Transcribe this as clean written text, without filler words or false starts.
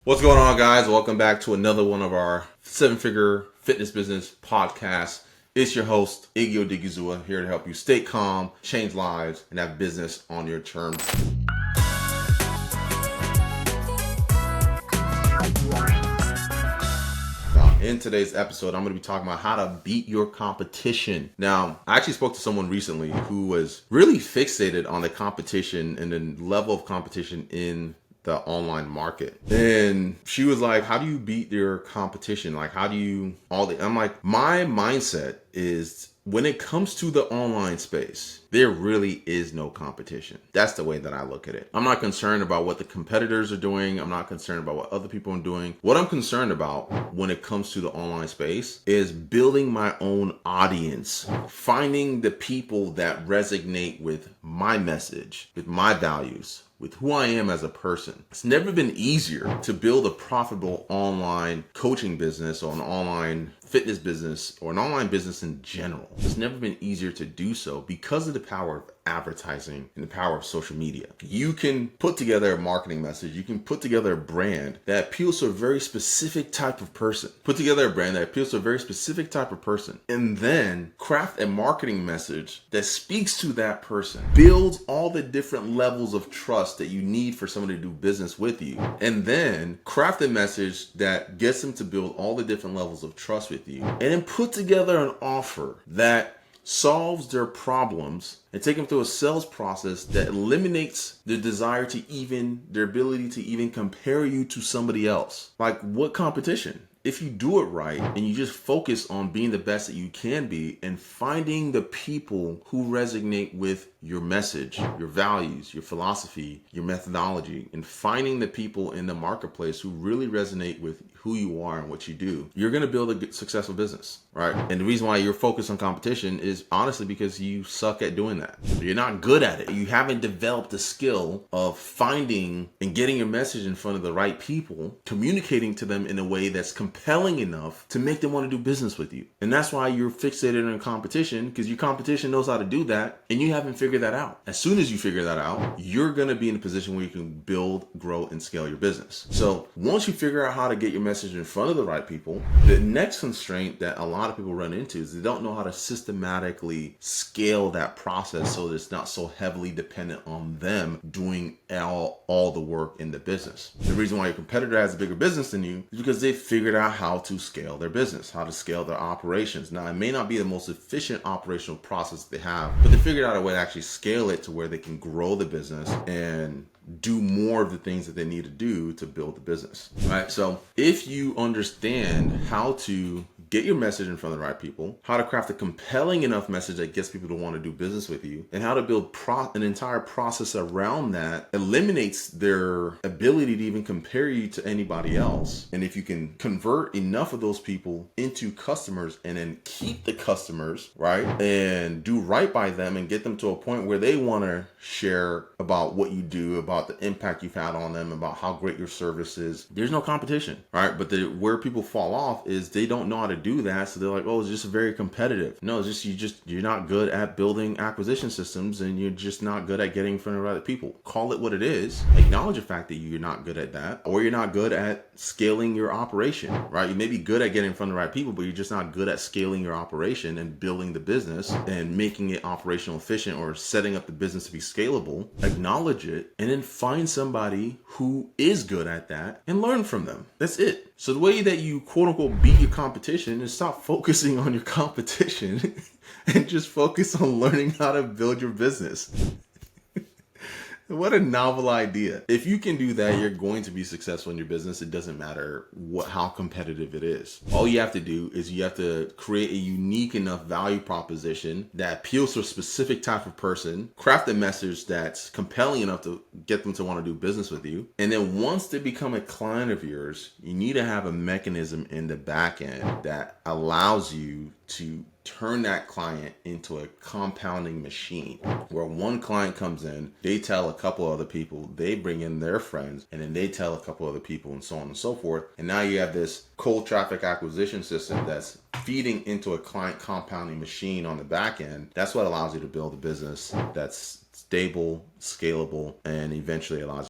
What's going on, guys? Welcome back to another one of our seven-figure fitness business podcasts. It's your host, Iggy Odighizuwa, here to help you stay calm, change lives, and have business on your terms. In today's episode, I'm going to be talking about how to beat your competition. Now, I actually spoke to someone recently who was really fixated on the competition and the level of competition in the online market. And she was like, how do you beat your competition? Like, how do you I'm like, my mindset is when it comes to the online space, there really is no competition. That's the way that I look at it. I'm not concerned about what the competitors are doing. I'm not concerned about what other people are doing. What I'm concerned about when it comes to the online space is building my own audience, finding the people that resonate with my message, with my values, with who I am as a person. It's never been easier to build a profitable online coaching business or an online fitness business or an online business in general. It's never been easier to do so because of the power of advertising and the power of social media. You can put together a marketing message. You can put together a brand that appeals to a very specific type of person. Put together a brand that appeals to a very specific type of person, and then craft a marketing message that speaks to that person. Build all the different levels of trust that you need for somebody to do business with you, and then craft a message that gets them to build all the different levels of trust with you, and then put together an offer that solves their problems and take them through a sales process that eliminates the desire to their ability to even compare you to somebody else. Like, what competition? If you do it right and you just focus on being the best that you can be and finding the people who resonate with your message, your values, your philosophy, your methodology, and finding the people in the marketplace who really resonate with who you are and what you do, you're going to build a successful business, right? And the reason why you're focused on competition is honestly because you suck at doing that. You're not good at it. You haven't developed the skill of finding and getting your message in front of the right people, communicating to them in a way that's compelling enough to make them want to do business with you. And that's why you're fixated on competition, because your competition knows how to do that and you haven't figured that out. As soon as you figure that out, you're going to be in a position where you can build, grow, and scale your business. So once you figure out how to get your message in front of the right people, the next constraint that a lot of people run into is they don't know how to systematically scale that process so that it's not so heavily dependent on them doing all the work in the business. The reason why your competitor has a bigger business than you is because they figured out how to scale their business, how to scale their operations. Now, it may not be the most efficient operational process they have, but they figured out a way to actually scale it to where they can grow the business and do more of the things that they need to do to build the business. All right. So if you understand how to get your message in front of the right people, how to craft a compelling enough message that gets people to want to do business with you, and how to build an entire process around that eliminates their ability to even compare you to anybody else. And if you can convert enough of those people into customers and then keep the customers, right, and do right by them and get them to a point where they want to share about what you do, about the impact you've had on them, about how great your service is, there's no competition, right? But where people fall off is they don't know how to do that, so they're like, oh, it's just very competitive. No, it's just you're not good at building acquisition systems, and you're just not good at getting in front of other people. Call it what it is. Acknowledge the fact that you're not good at that, or you're not good at scaling your operation, right? You may be good at getting in front of the right people, but you're just not good at scaling your operation and building the business and making it operational efficient or setting up the business to be scalable. Acknowledge it and then find somebody who is good at that and learn from them. That's it. So the way that you quote unquote beat your competition is stop focusing on your competition and just focus on learning how to build your business. What a novel idea. If you can do that, you're going to be successful in your business. It doesn't matter how competitive it is. All you have to do is you have to create a unique enough value proposition that appeals to a specific type of person, craft a message that's compelling enough to get them to want to do business with you. And then once they become a client of yours, you need to have a mechanism in the back end that allows you to turn that client into a compounding machine where one client comes in, they tell a couple other people, they bring in their friends, and then they tell a couple other people, and so on and so forth. And now you have this cold traffic acquisition system that's feeding into a client compounding machine on the back end. That's what allows you to build a business that's stable, scalable, and eventually allows